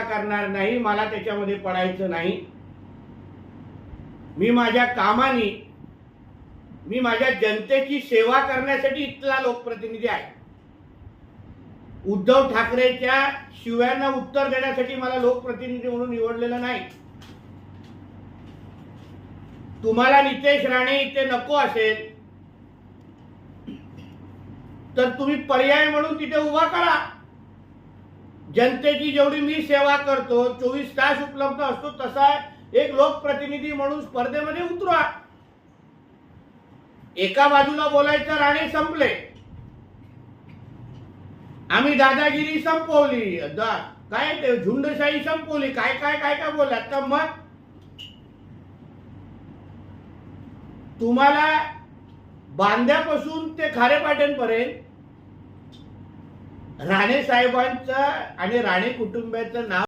करणार नाही, मला त्याच्यामध्ये पडायचं नाही। मी माझ्या कामाने, मी माझ्या जनतेची सेवा करण्यासाठी इथला लोकप्रतिनिधी आहे। उद्धव ठाकरेच्या शिव्यांना उत्तर देण्यासाठी मला लोकप्रतिनिधी म्हणून निवडलेलं नाही। तुम्हाला नितेश राणे इथे नको असेल तर तुम्ही पर्याय म्हणून तिथे उभा करा। जनतेची जेवढी मी सेवा करतो, 24 तास उपलब्ध असतो, तसा एक लोकप्रतिनिधी म्हणून स्पर्धेमध्ये उतरा। एका बाजूला बोलायचं राणे संपले, आम्ही दादागिरी संपवली, काय ते झुंडशाही संपवली, काय काय काय काय बोललात। तर मग तुम्हाला बांद्यापासून ते खारेपाटणपर्यंत राणे साहेबांचं आणि राणे कुटुंबाचं नाव